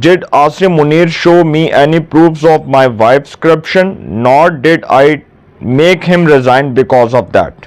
did Asim Munir show me any proofs of my wife's corruption, nor did I make him resign because of that.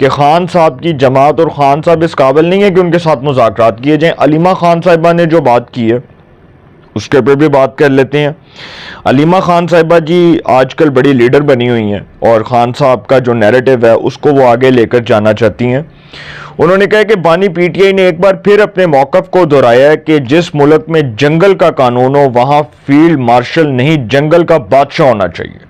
کہ خان صاحب کی جماعت اور خان صاحب اس قابل نہیں ہے کہ ان کے ساتھ مذاکرات کیے جائیں. علیمہ خان صاحبہ نے جو بات کی ہے اس کے اوپر بھی بات کر لیتے ہیں. علیمہ خان صاحبہ جی آج کل بڑی لیڈر بنی ہوئی ہیں اور خان صاحب کا جو نیریٹو ہے اس کو وہ آگے لے کر جانا چاہتی ہیں. انہوں نے کہا کہ بانی پی ٹی آئی نے ایک بار پھر اپنے موقف کو دہرایا ہے کہ جس ملک میں جنگل کا قانون ہو وہاں فیلڈ مارشل نہیں جنگل کا بادشاہ ہونا چاہیے.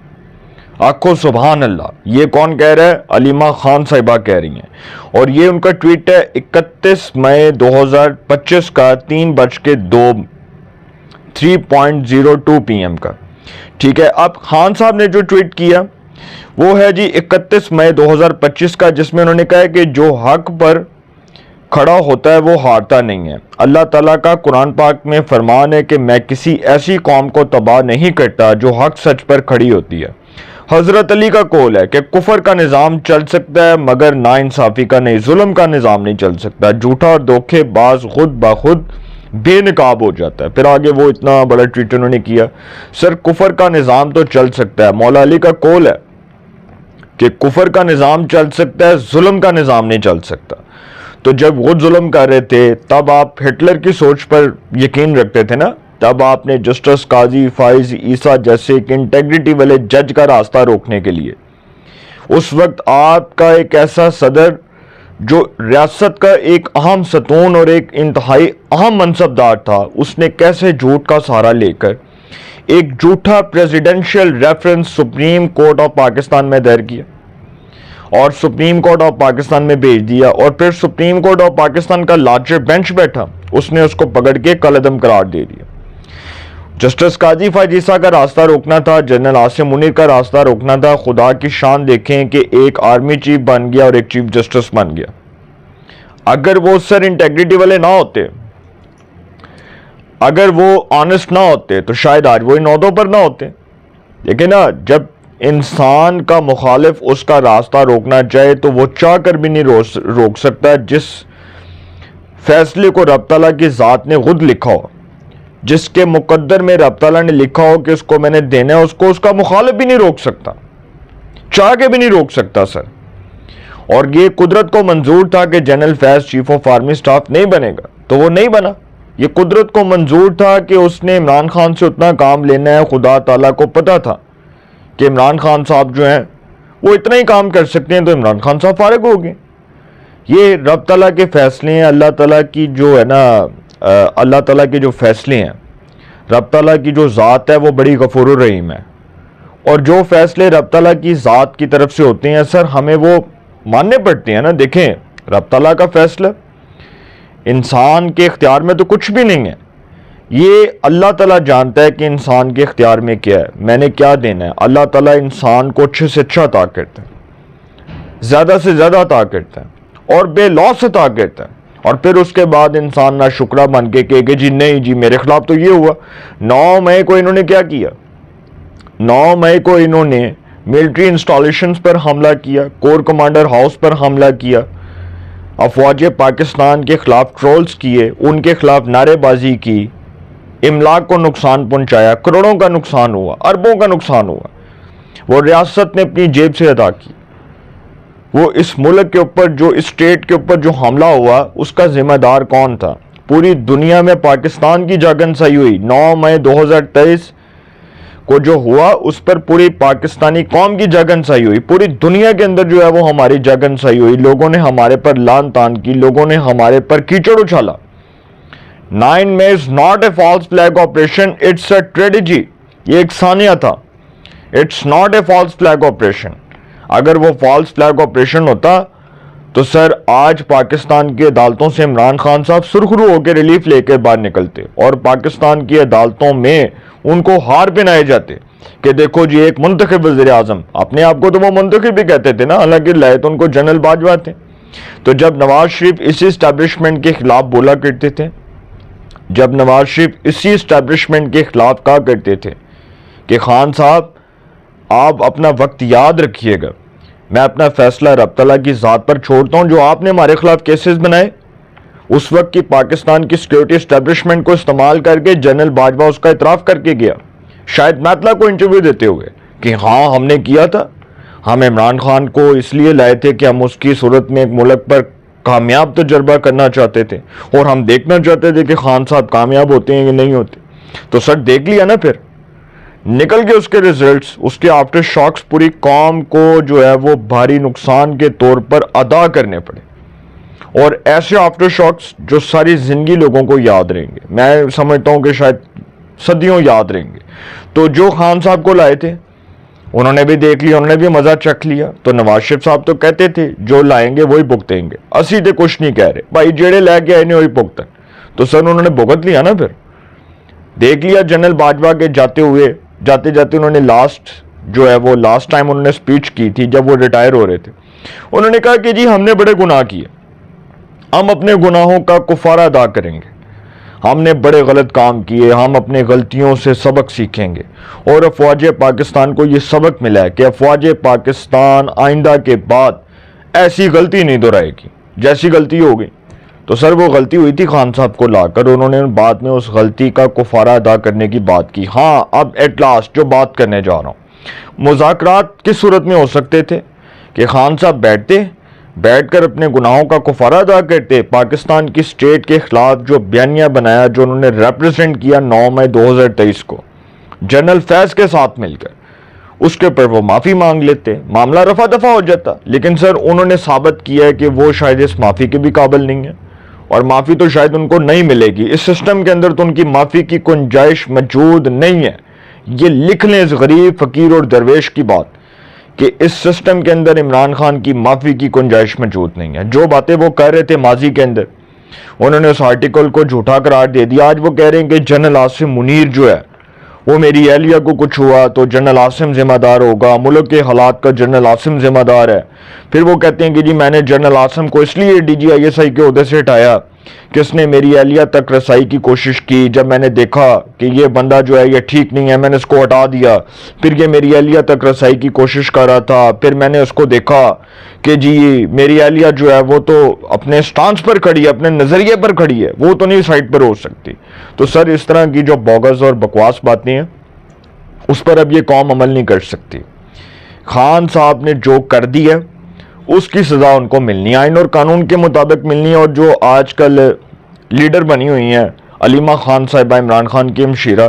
آخو سبحان اللہ. یہ کون کہہ رہا ہے؟ علیمہ خان صاحبہ کہہ رہی ہیں. اور یہ ان کا ٹویٹ ہے 31 مئی 2025 کا 3:02 PM کا. ٹھیک ہے. اب خان صاحب نے جو ٹویٹ کیا وہ ہے جی 31 مئی 2025 کا، جس میں انہوں نے کہا ہے کہ جو حق پر کھڑا ہوتا ہے وہ ہارتا نہیں ہے. اللہ تعالیٰ کا قرآن پاک میں فرمان ہے کہ میں کسی ایسی قوم کو تباہ نہیں کرتا جو حق سچ پر کھڑی ہوتی ہے. حضرت علی کا قول ہے کہ کفر کا نظام چل سکتا ہے مگر نا انصافی کا نہیں، ظلم کا نظام نہیں چل سکتا. جھوٹا اور دھوکے باز خود بخود بے نقاب ہو جاتا ہے. پھر آگے وہ اتنا بڑا ٹویٹ انہوں نے کیا، سر کفر کا نظام تو چل سکتا ہے، مولا علی کا قول ہے کہ کفر کا نظام چل سکتا ہے، ظلم کا نظام نہیں چل سکتا. تو جب وہ ظلم کر رہے تھے تب آپ ہٹلر کی سوچ پر یقین رکھتے تھے نا، تب آپ نے جسٹس قاضی فائز عیسیٰ جیسے ایک انٹیگریٹی والے جج کا راستہ روکنے کے لیے اس وقت آپ کا ایک ایسا صدر جو ریاست کا ایک اہم ستون اور ایک انتہائی اہم منصبدار تھا، اس نے کیسے جھوٹ کا سہارا لے کر ایک جھوٹا presidential reference supreme court of Pakistan میں دائر کیا اور سپریم کورٹ آف پاکستان میں بھیج دیا. اور پھر سپریم کورٹ آف پاکستان کا لارجر بینچ بیٹھا، اس نے اس کو پکڑ کے کالعدم قرار دے دیا. جسٹس قاضی فائز عیسیٰ کا راستہ روکنا تھا، جنرل عاصم منیر کا راستہ روکنا تھا. خدا کی شان دیکھیں کہ ایک آرمی چیف بن گیا اور ایک چیف جسٹس بن گیا. اگر وہ سر انٹیگریٹی والے نہ ہوتے، اگر وہ آنسٹ نہ ہوتے تو شاید آج وہ ان عہدوں پر نہ ہوتے. لیکن نا جب انسان کا مخالف اس کا راستہ روکنا چاہے تو وہ چاہ کر بھی نہیں روک سکتا. جس فیصلے کو رب تعالیٰ کی ذات نے خود لکھا ہو، جس کے مقدر میں رب تعالیٰ نے لکھا ہو کہ اس کو میں نے دینا ہے، اس کو اس کا مخالف بھی نہیں روک سکتا، چاہ کے بھی نہیں روک سکتا سر. اور یہ قدرت کو منظور تھا کہ general Faiz chief of army staff نہیں بنے گا تو وہ نہیں بنا. یہ قدرت کو منظور تھا کہ اس نے عمران خان سے اتنا کام لینا ہے. خدا تعالیٰ کو پتا تھا کہ عمران خان صاحب جو ہیں وہ اتنا ہی کام کر سکتے ہیں، تو عمران خان صاحب فارغ ہو گئے. یہ رب تعالیٰ کے فیصلے ہیں. اللہ تعالیٰ کی جو ہے نا اللہ تعالیٰ کے جو فیصلے ہیں، رب تعالیٰ کی جو ذات ہے وہ بڑی غفور الرحیم ہے. اور جو فیصلے رب تعالیٰ کی ذات کی طرف سے ہوتے ہیں سر ہمیں وہ ماننے پڑتے ہیں نا. دیکھیں رب تعالیٰ کا فیصلہ انسان کے اختیار میں تو کچھ بھی نہیں ہے. یہ اللہ تعالیٰ جانتا ہے کہ انسان کے اختیار میں کیا ہے، میں نے کیا دینا ہے. اللہ تعالیٰ انسان کو اچھے سے اچھا عطا کرتا ہے، زیادہ سے زیادہ عطا کرتا ہے اور بے لوث عطا کرتا ہے. اور پھر اس کے بعد انسان نہ شکرہ بن کے کہ جی نہیں جی میرے خلاف تو یہ ہوا. 9 مئی کو انہوں نے کیا کیا؟ 9 مئی کو انہوں نے ملٹری انسٹالیشنز پر حملہ کیا، کور کمانڈر ہاؤس پر حملہ کیا، افواج پاکستان کے خلاف ٹرولز کیے، ان کے خلاف نعرے بازی کی، املاک کو نقصان پہنچایا، کروڑوں کا نقصان ہوا، اربوں کا نقصان ہوا. وہ ریاست نے اپنی جیب سے ادا کی. وہ اس ملک کے اوپر جو اسٹیٹ کے اوپر جو حملہ ہوا اس کا ذمہ دار کون تھا؟ پوری دنیا میں پاکستان کی جاگنسائی ہوئی. 9 مئی 2023 کو جو ہوا اس پر پوری پاکستانی قوم کی جاگنسائی ہوئی. پوری دنیا کے اندر جو ہے وہ ہماری جاگنسائی ہوئی. لوگوں نے ہمارے پر لعن طعن کی، لوگوں نے ہمارے پر کیچڑ اچھالا. 9 مئی is not a false flag operation, it's a strategy. یہ ایک سانیہ تھا. It's not a false flag operation. اگر وہ فالس فلیگ آپریشن ہوتا تو سر آج پاکستان کی عدالتوں سے عمران خان صاحب سرخرو ہو کے ریلیف لے کے باہر نکلتے اور پاکستان کی عدالتوں میں ان کو ہار پہنائے جاتے کہ دیکھو جی ایک منتخب وزیر اعظم. اپنے آپ کو تو وہ منتخب بھی کہتے تھے نا، حالانکہ لائے تو ان کو جنرل باجوہ تھے. تو جب نواز شریف اسی اسٹیبلشمنٹ کے خلاف بولا کرتے تھے، جب نواز شریف اسی اسٹیبلشمنٹ کے خلاف کہا کرتے تھے کہ خان صاحب آپ اپنا وقت یاد رکھیے گا، میں اپنا فیصلہ رب تعالیٰ کی ذات پر چھوڑتا ہوں، جو آپ نے ہمارے خلاف کیسز بنائے اس وقت کی پاکستان کی سیکیورٹی اسٹیبلشمنٹ کو استعمال کر کے جنرل باجوہ اس کا اعتراف کر کے گیا، شاید میتلا کو انٹرویو دیتے ہوئے کہ ہاں ہم نے کیا تھا. ہم عمران خان کو اس لیے لائے تھے کہ ہم اس کی صورت میں ایک ملک پر کامیاب تجربہ کرنا چاہتے تھے اور ہم دیکھنا چاہتے تھے کہ خان صاحب کامیاب ہوتے ہیں کہ نہیں ہوتے. تو سر دیکھ لیا نا, پھر نکل کے اس کے ریزلٹس, اس کے آفٹر شاکس پوری قوم کو جو ہے وہ بھاری نقصان کے طور پر ادا کرنے پڑے, اور ایسے آفٹر شاکس جو ساری زندگی لوگوں کو یاد رہیں گے. میں سمجھتا ہوں کہ شاید صدیوں یاد رہیں گے. تو جو خان صاحب کو لائے تھے انہوں نے بھی دیکھ لیا, انہوں نے بھی مزہ چکھ لیا. تو نواز شریف صاحب تو کہتے تھے جو لائیں گے وہی بھگتیں گے, اسی تے کچھ نہیں کہہ رہے بھائی, جیڑے لے کے آئے نے وہی بھگتن. تو سر انہوں نے بھگت لیا نا. پھر دیکھ لیا جنرل باجوہ کے جاتے جاتے انہوں نے لاسٹ ٹائم انہوں نے سپیچ کی تھی جب وہ ریٹائر ہو رہے تھے. انہوں نے کہا کہ جی ہم نے بڑے گناہ کیے, ہم اپنے گناہوں کا کفارہ ادا کریں گے, ہم نے بڑے غلط کام کیے, ہم اپنے غلطیوں سے سبق سیکھیں گے, اور افواج پاکستان کو یہ سبق ملا ہے کہ افواج پاکستان آئندہ کے بعد ایسی غلطی نہیں دہرائے گی جیسی غلطی ہو گئی. تو سر وہ غلطی ہوئی تھی خان صاحب کو لا کر, انہوں نے بعد میں اس غلطی کا کفارہ ادا کرنے کی بات کی. ہاں اب ایٹ لاسٹ جو بات کرنے جا رہا ہوں, مذاکرات کس صورت میں ہو سکتے تھے کہ خان صاحب بیٹھ کر اپنے گناہوں کا کفارہ ادا کرتے, پاکستان کی سٹیٹ کے خلاف جو بیانیہ بنایا, جو انہوں نے ریپرزینٹ کیا 9 مئی 2023 کو جنرل فیض کے ساتھ مل کر, اس کے پر وہ معافی مانگ لیتے, معاملہ رفع دفع ہو جاتا. لیکن سر انہوں نے ثابت کیا ہے کہ وہ شاید اس معافی کے بھی قابل نہیں ہے, اور معافی تو شاید ان کو نہیں ملے گی. اس سسٹم کے اندر تو ان کی معافی کی گنجائش موجود نہیں ہے. یہ لکھ لیں اس غریب فقیر اور درویش کی بات کہ اس سسٹم کے اندر عمران خان کی معافی کی گنجائش موجود نہیں ہے. جو باتیں وہ کہہ رہے تھے ماضی کے اندر, انہوں نے اس آرٹیکل کو جھوٹا قرار دے دیا. آج وہ کہہ رہے ہیں کہ جنرل عاصم منیر جو ہے وہ میری اہلیہ کو کچھ ہوا تو جنرل عاصم ذمہ دار ہوگا, ملک کے حالات کا جنرل عاصم ذمہ دار ہے. پھر وہ کہتے ہیں کہ جی میں نے جنرل عاصم کو اس لیے DGI کے عہدے سے ہٹایا کہ اس نے میری اہلیہ تک رسائی کی کوشش کی. جب میں نے دیکھا کہ یہ بندہ جو ہے یہ ٹھیک نہیں ہے, میں نے اس کو ہٹا دیا. پھر یہ میری اہلیہ تک رسائی کی کوشش کر رہا تھا, پھر میں نے اس کو دیکھا کہ جی میری اہلیہ جو ہے وہ تو اپنے سٹانس پر کھڑی ہے, اپنے نظریے پر کھڑی ہے, وہ تو نہیں سائٹ پر ہو سکتی. تو سر اس طرح کی جو بوگس اور بکواس باتیں ہیں اس پر اب یہ قوم عمل نہیں کر سکتی. خان صاحب نے جو کر دی ہے اس کی سزا ان کو ملنی ہے, آئین اور قانون کے مطابق ملنی ہے. اور جو آج کل لیڈر بنی ہوئی ہیں علیمہ خان صاحبہ, عمران خان کی ہمشیرہ,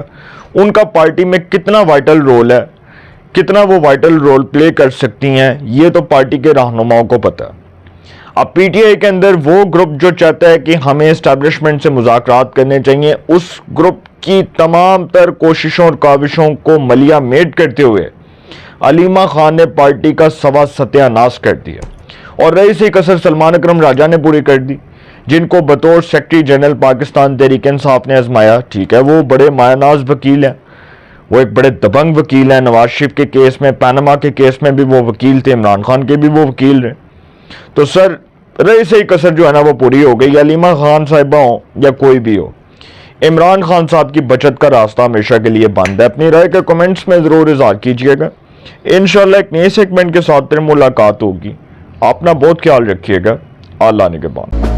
ان کا پارٹی میں کتنا وائٹل رول ہے, کتنا وہ وائٹل رول پلے کر سکتی ہیں, یہ تو پارٹی کے رہنماؤں کو پتہ ہے. اب PTI کے اندر وہ گروپ جو چاہتا ہے کہ ہمیں اسٹیبلشمنٹ سے مذاکرات کرنے چاہیے, اس گروپ کی تمام تر کوششوں اور کاوشوں کو ملیہ میٹ کرتے ہوئے علیمہ خان نے پارٹی کا سوا ستیہ ناش کر دیا. اور رئیس کثر سلمان اکرم راجہ نے پوری کر دی, جن کو بطور سیکرٹری جنرل پاکستان تحریک انصاف نے آزمایا. ٹھیک ہے, وہ بڑے مایہ ناز وکیل ہیں, وہ ایک بڑے دبنگ وکیل ہیں. نواز شریف کے کیس میں, پینما کے کیس میں بھی وہ وکیل تھے, عمران خان کے بھی وہ وکیل رہے. تو سر رئیس کثر جو ہے نا وہ پوری ہو گئی. علیمہ خان صاحبہ ہوں یا کوئی بھی ہو, عمران خان صاحب کی بچت کا راستہ ہمیشہ کے لیے بند ہے. اپنی رائے کا کمنٹس میں ضرور اظہار کیجئے گا. انشاءاللہ ایک نئے سیگمنٹ کے ساتھ پھر ملاقات ہوگی. اپنا بہت خیال رکھیے گا. اللہ نگہبان.